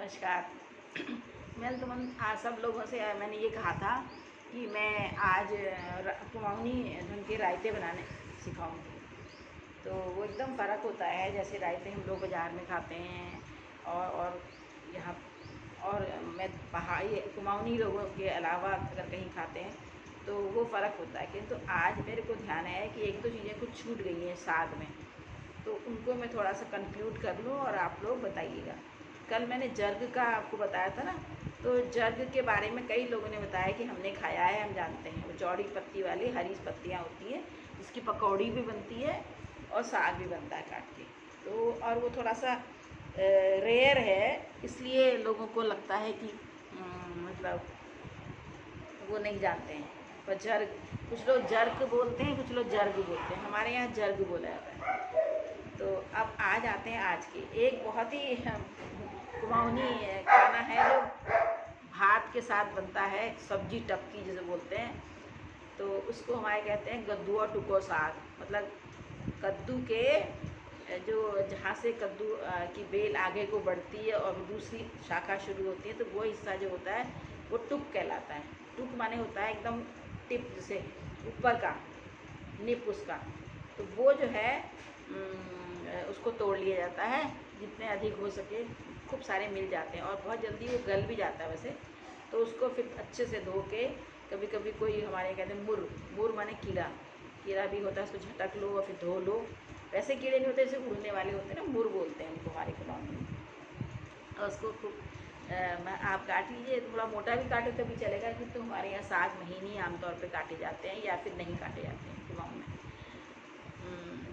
नमस्कार। मैंने आज सब लोगों से मैंने ये कहा था कि मैं आज कुमाऊनी ढंग के रायते बनाने सिखाऊंगी। तो वो एकदम फ़र्क होता है, जैसे रायते हम लोग बाज़ार में खाते हैं और यहाँ और मैं पहाड़ी कुमाऊनी लोगों के अलावा अगर कहीं खाते हैं तो वो फ़र्क होता है। किंतु आज मेरे को ध्यान है कि एक दो चीज़ें कुछ छूट गई हैं साग में, तो उनको मैं थोड़ा सा कंक्लूड कर लूँ और आप लोग बताइएगा। कल मैंने जर्ग का आपको बताया था ना, तो जर्ग के बारे में कई लोगों ने बताया कि हमने खाया है, हम जानते हैं। वो चौड़ी पत्ती वाली हरी पत्तियाँ होती हैं, जिसकी पकौड़ी भी बनती है और साग भी बनता है काट के। तो और वो थोड़ा सा रेयर है, इसलिए लोगों को लगता है कि मतलब वो नहीं जानते हैं। पर जर्ग, कुछ लोग जर्ग बोलते हैं, कुछ लोग जर्ग बोलते हैं, हमारे यहाँ जर्ग बोला जाता है। तो अब आ जाते हैं आज के एक बहुत ही कुमाऊनी खाना है जो भात के साथ बनता है, सब्जी टपकी जिसे बोलते हैं। तो उसको हमारे कहते हैं कद्दू और टुको साग। मतलब कद्दू के जो जहाँ से कद्दू की बेल आगे को बढ़ती है और दूसरी शाखा शुरू होती है, तो वो हिस्सा जो होता है वो टुक कहलाता है। टुक माने होता है एकदम टिप, जैसे ऊपर का निप उसका। तो वो जो है उसको तोड़ लिया जाता है, जितने अधिक हो सके। खूब सारे मिल जाते हैं और बहुत जल्दी वो गल भी जाता है वैसे। तो उसको फिर अच्छे से धो के, कभी कभी कोई हमारे कहते हैं मुर माने कीड़ा, कीड़ा भी होता है, उसको झटक लो और फिर धो लो। वैसे कीड़े नहीं होते, जैसे उड़ने वाले होते हैं ना, मुर बोलते हैं उनको हमारे गाँव में। और उसको खूब आप काट लीजिए, थोड़ा मोटा भी काटे तो भी चलेगा, क्योंकि तो हमारे यहाँ साग महीनी आमतौर पे काटे जाते हैं या फिर नहीं काटे जाते हैं कुमाऊँ में।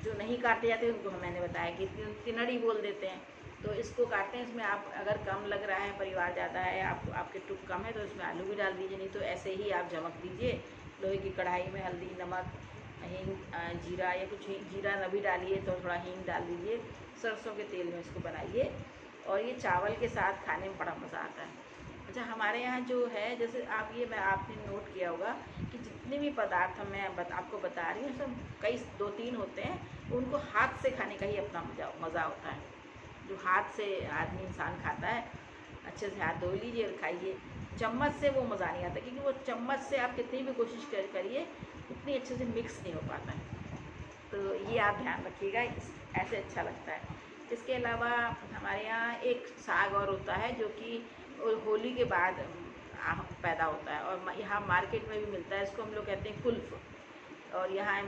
जो नहीं काटे जाते उनको मैंने बताया कि तिनड़ी बोल देते हैं। तो इसको काटते हैं, इसमें आप अगर कम लग रहा है, परिवार ज़्यादा है, आपके टुक कम है, तो इसमें आलू भी डाल दीजिए, नहीं तो ऐसे ही आप झमक दीजिए लोहे की कढ़ाई में। हल्दी, नमक, हींग, जीरा या कुछ जीरा न भी डालिए तो थोड़ा हींग डाल दीजिए। सरसों के तेल में इसको बनाइए और ये चावल के साथ खाने में बड़ा मज़ा आता है। अच्छा, हमारे यहाँ जो है, जैसे आप ये मैं आपने नोट किया होगा कि जितने भी पदार्थ मैं आपको बता रही हूँ, सब कई 2-3 होते हैं, उनको हाथ से खाने का ही अपना मज़ा होता है। जो हाथ से आदमी इंसान खाता है, अच्छे से हाथ धो लीजिए और खाइए। चम्मच से वो मज़ा नहीं आता, क्योंकि वो चम्मच से आप कितनी भी कोशिश करिए उतनी अच्छे से मिक्स नहीं हो पाता है। तो ये आप ध्यान रखिएगा, ऐसे अच्छा लगता है। इसके अलावा हमारे यहाँ एक साग और होता है जो कि होली के बाद पैदा होता है और यहाँ मार्केट में भी मिलता है। इसको हम लोग कहते हैं कुल्फ, और यहाँ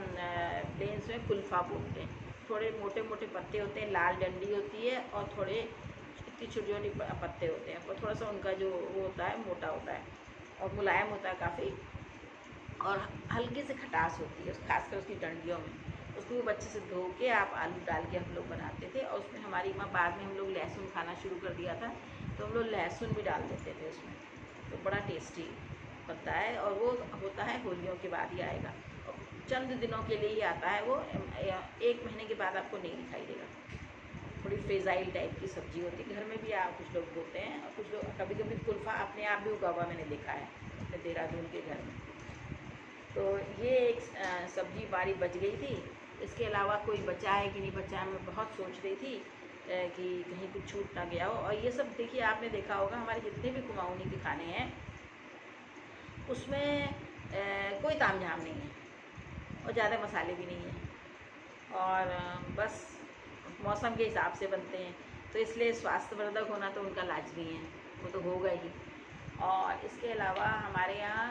प्लेन्स में कुल्फा बोलते हैं। थोड़े मोटे मोटे पत्ते होते हैं, लाल डंडी होती है और थोड़े इतनी छोटी छोटी पत्ते होते हैं, और थोड़ा सा उनका जो वो होता है मोटा होता है और मुलायम होता है काफ़ी, और हल्की सी खटास होती है खासकर उसकी डंडियों में। उसको भी अच्छे से धो के आप आलू डाल के हम लोग बनाते थे, और उसमें हमारी माँ, बाद में हम लोग लहसुन खाना शुरू कर दिया था, तो हम लोग लहसुन भी डाल देते थे उसमें। तो बड़ा टेस्टी बनता है, और वो होता है होलियों के बाद ही आएगा, और चंद दिनों के लिए ही आता है वो। 1 महीने के बाद आपको नहीं दिखाई देगा। थोड़ी फेजाइल टाइप की सब्जी होती है, घर में भी आप कुछ लोग बोलते हैं, और कुछ लोग कभी कभी कुल्फा अपने आप भी उगा हुआ मैंने देखा है अपने देहरादून के घर में। तो ये एक सब्जी बारी बच गई थी। इसके अलावा कोई बचा है कि नहीं बचा है, मैं बहुत सोच रही थी कि कहीं कुछ छूट ना गया हो। और ये सब देखिए, आपने देखा होगा हमारे जितने भी कुमाऊनी के खाने हैं उसमें कोई तामझाम नहीं है और ज़्यादा मसाले भी नहीं हैं, और बस मौसम के हिसाब से बनते हैं, तो इसलिए स्वास्थ्यवर्धक होना तो उनका लाजमी है, वो तो होगा ही। और इसके अलावा हमारे यहाँ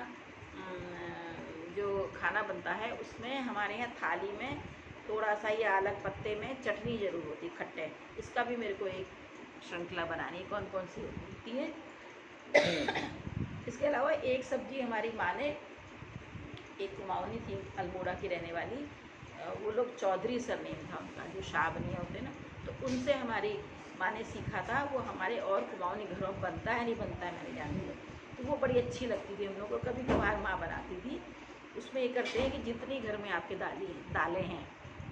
जो खाना बनता है उसमें हमारे यहाँ थाली में थोड़ा सा ये अलग पत्ते में चटनी ज़रूर होती है, खट्टे। इसका भी मेरे को एक श्रृंखला बनानी, कौन कौन सी होती है। इसके अलावा एक सब्जी हमारी माँ ने, एक कुमाऊनी थी अल्मोड़ा की रहने वाली, वो लोग चौधरी सरनेम था उनका, जो शाह बनिए होते ना, तो उनसे हमारी माँ ने सीखा था। वो हमारे और कुमाऊनी घरों में बनता है नहीं बनता है मैंने जान लिया, तो वो बड़ी अच्छी लगती थी हम लोग को। कभी कभार माँ बनाती थी। उसमें ये करते हैं कि जितनी घर में आपके दालें हैं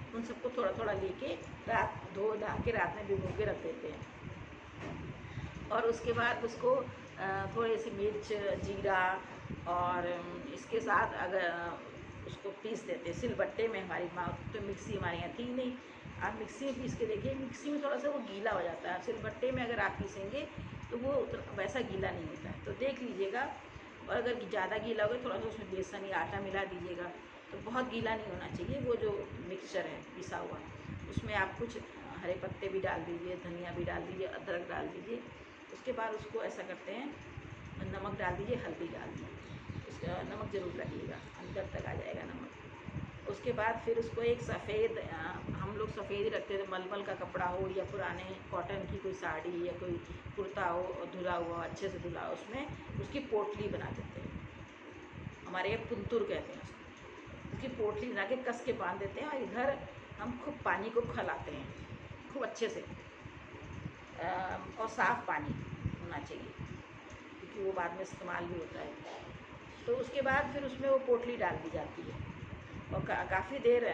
उन सबको थोड़ा थोड़ा लेके रात धो धा के रात में भिगो के रख देते हैं, और उसके बाद उसको थोड़ी सी मिर्च, जीरा, और इसके साथ अगर उसको पीस देते सिलबट्टे में। हमारी माँ तो मिक्सी हमारे यहाँ थी नहीं, आप मिक्सी में पीस के देखिए, मिक्सी में थोड़ा सा वो गीला हो जाता है। सिलबट्टे में अगर आप पीसेंगे तो वो वैसा गीला नहीं होता है। तो देख लीजिएगा, और अगर ज़्यादा गीला हो गया थोड़ा सा उसमें बेसन या आटा मिला दीजिएगा। तो बहुत गीला नहीं होना चाहिए। वो जो मिक्सचर है पिसा हुआ, उसमें आप कुछ हरे पत्ते भी डाल दीजिए, धनिया भी डाल दीजिए, अदरक डाल दीजिए। उसके बाद उसको ऐसा करते हैं, नमक डाल दीजिए, हल्दी डाल दीजिए, उसका नमक ज़रूर डालिएगा, अंदर तक आ जाएगा नमक। उसके बाद फिर उसको एक सफ़ेद, हम लोग सफ़ेद ही रखते थे, मलमल का कपड़ा हो या पुराने कॉटन की कोई साड़ी या कोई कुर्ता हो धुला हुआ, अच्छे से धुला, उसमें उसकी पोटली बना देते हैं। हमारे यहाँ पुंतुर कहते हैं उसको। उसकी पोटली बना के कस के बांध देते हैं, और इधर हम खूब पानी को खौलाते हैं खूब अच्छे से, और साफ़ पानी होना चाहिए क्योंकि वो बाद में इस्तेमाल भी होता है। तो उसके बाद फिर उसमें वो पोटली डाल दी जाती है, और काफ़ी देर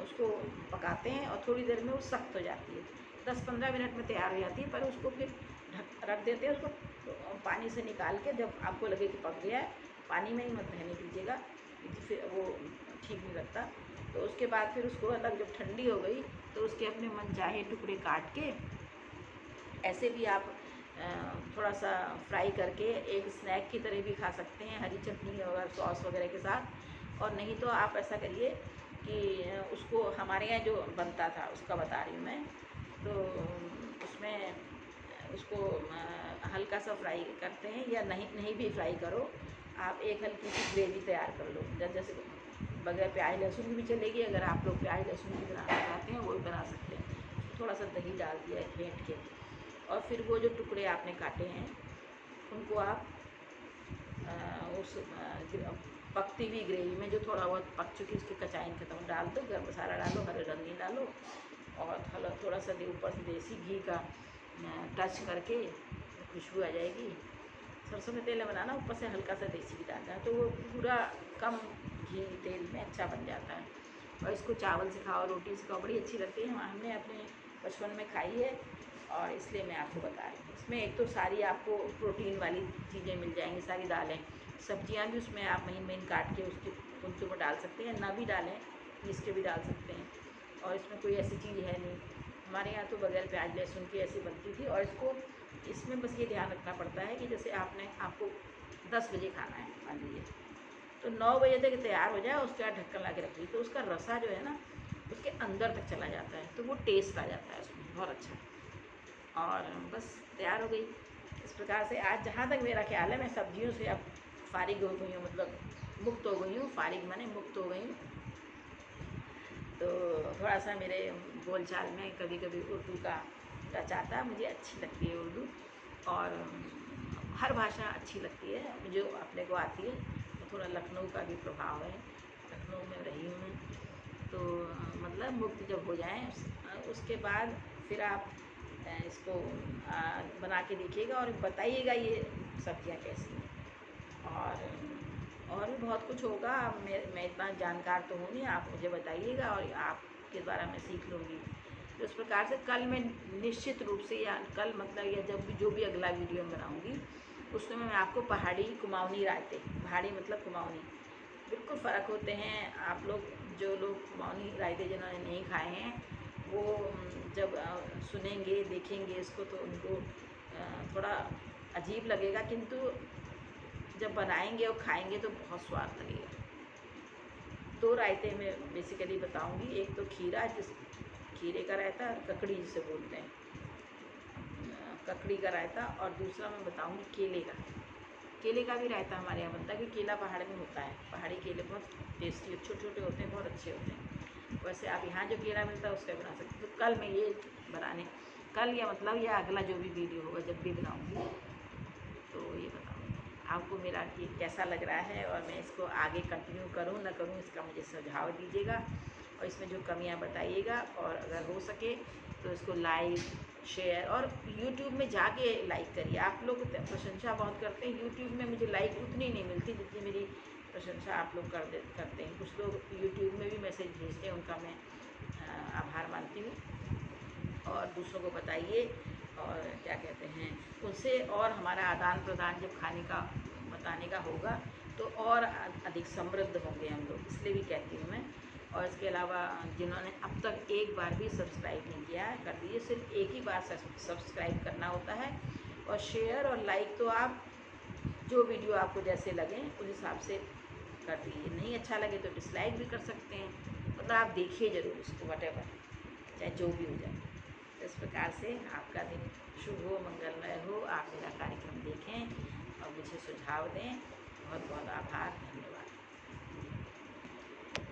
उसको पकाते हैं, और थोड़ी देर में वो सख्त हो जाती है। 10-15 मिनट में तैयार हो जाती है। पर उसको फिर रख देते हैं, उसको पानी से निकाल के, जब आपको लगे कि पक गया है, पानी में ही मत रहने दीजिएगा क्योंकि फिर वो ठीक नहीं लगता। तो उसके बाद फिर उसको अलग, जब ठंडी हो गई तो उसके अपने मनचाहे टुकड़े काट के, ऐसे भी आप थोड़ा सा फ्राई करके एक स्नैक की तरह भी खा सकते हैं, हरी चटनी और सॉस वगैरह के साथ। और नहीं तो आप ऐसा करिए कि उसको, हमारे यहाँ जो बनता था उसका बता रही हूँ मैं, तो उसमें उसको हल्का सा फ्राई करते हैं, या नहीं भी फ्राई करो, आप एक हल्की सी ग्रेवी तैयार कर लो। जैसे बगैर प्याज लहसुन की भी चलेगी, अगर आप लोग प्याज लहसुन की बनाना चाहते हैं वो भी बना सकते हैं। थोड़ा सा दही डाल दिया फेंट के, और फिर वो जो टुकड़े आपने काटे हैं उनको आप उस पकती हुई ग्रेवी में, जो थोड़ा बहुत पक चुकी उसकी कचाई खत्म, डाल दो, गरम मसाला डालो, हरे धनिया डालो, और थोड़ा सा ऊपर से देसी घी का टच करके खुशबू आ जाएगी। सरसों में तेल बनाना, ऊपर से हल्का सा देसी घी डालना है, तो वो पूरा कम घी तेल में अच्छा बन जाता है। और इसको चावल से खाओ, रोटी से खाओ, बड़ी अच्छी लगती है। हमने अपने बचपन में खाई है, और इसलिए मैं आपको बता रही हूँ। इसमें एक तो सारी आपको प्रोटीन वाली चीज़ें मिल जाएंगी, सारी दालें, सब्जियां भी उसमें आप महीन महीन काट के उसके कुंतु में डाल सकते हैं, ना भी डालें पीस के भी डाल सकते हैं। और इसमें कोई ऐसी चीज़ है नहीं, हमारे यहाँ तो बगैर प्याज लहसुन की ऐसी बनती थी। और इसमें बस ये ध्यान रखना पड़ता है कि जैसे आपको 10 बजे खाना है मान लीजिए, तो 9 बजे तक तैयार हो जाए, उसके बाद ढक्कन ला के रख दीजिए, तो उसका रसा जो है ना उसके अंदर तक चला जाता है, तो वो टेस्ट आ जाता है उसमें बहुत अच्छा। और बस तैयार हो गई। इस प्रकार से आज जहाँ तक मेरा ख्याल है, मैं सब्जियों से अब फारिग हो गई हूँ, मतलब मुक्त हो गई हूँ, फारिग माने मुक्त हो गई हूँ। तो थोड़ा सा मेरे बोलचाल में कभी कभी उर्दू का टच आता है, मुझे अच्छी लगती है उर्दू, और हर भाषा अच्छी लगती है मुझे, अपने को आती है। तो थोड़ा लखनऊ का भी प्रभाव है, लखनऊ में रही हूँ मैं, तो मतलब मुक्त जब हो जाएँ उसके बाद फिर आप इसको बना के देखिएगा और बताइएगा ये सब्जियाँ कैसी हैं। और भी बहुत कुछ होगा। मैं इतना जानकार तो हूँ नहीं, आप मुझे बताइएगा और आपके द्वारा मैं सीख लूँगी। तो इस प्रकार से कल मैं निश्चित रूप से, या कल मतलब, या जब भी जो भी अगला वीडियो बनाऊँगी उसमें मैं आपको पहाड़ी कुमाऊनी रायते, पहाड़ी मतलब कुमाऊनी, बिल्कुल फ़र्क होते हैं। आप लोग, जो लोग कुमाऊनी रायते जिन्होंने नहीं खाए हैं, वो जब सुनेंगे देखेंगे इसको तो उनको थोड़ा अजीब लगेगा, किंतु जब बनाएंगे और खाएंगे तो बहुत स्वाद लगेगा। 2 रायते में बेसिकली बताऊंगी, एक तो खीरे का रायता, ककड़ी जिसे बोलते हैं, ककड़ी का रायता, और दूसरा मैं बताऊंगी केले का भी रायता हमारे यहाँ बनता है, क्योंकि केला पहाड़ में होता है। पहाड़ी केले बहुत टेस्टी, छोटे छोटे होते हैं, बहुत अच्छे होते हैं। वैसे आप यहाँ जो केला मिलता है उसका बना सकते हैं। तो कल मैं ये बनाने, कल या मतलब या अगला जो भी वीडियो होगा जब भी बनाऊँगी तो ये बताऊँगी आपको मेरा कि कैसा लग रहा है, और मैं इसको आगे कंटिन्यू करूँ न करूँ, इसका मुझे सुझाव दीजिएगा, और इसमें जो कमियाँ बताइएगा, और अगर हो सके तो इसको लाइक शेयर, और YouTube में जाके लाइक करिए। आप लोग प्रशंसा बहुत करते हैं, YouTube में मुझे लाइक उतनी नहीं मिलती जितनी मेरी प्रशंसा आप लोग करते हैं। कुछ लोग YouTube में भी मैसेज भेजते हैं, उनका मैं आभार मानती हूँ। और दूसरों को बताइए, और क्या कहते हैं उनसे, और हमारा आदान प्रदान जब खाने का बताने का होगा तो और अधिक समृद्ध होंगे हम लोग, इसलिए भी कहती हूँ मैं। और इसके अलावा जिन्होंने अब तक एक बार भी सब्सक्राइब नहीं किया है, कर दीजिए। सिर्फ एक ही बार सब्सक्राइब करना होता है, और शेयर और लाइक तो आप जो वीडियो आपको जैसे लगे उस हिसाब से कर दीजिए। नहीं अच्छा लगे तो डिसलाइक भी कर सकते हैं, मतलब आप देखिए ज़रूर उसको, वटेवर चाहे जो भी हो जाए। तो इस प्रकार से आपका दिन शुभ हो, मंगलमय हो। आप मेरा कार्यक्रम देखें और मुझे सुझाव दें। बहुत बहुत आभार, धन्यवाद।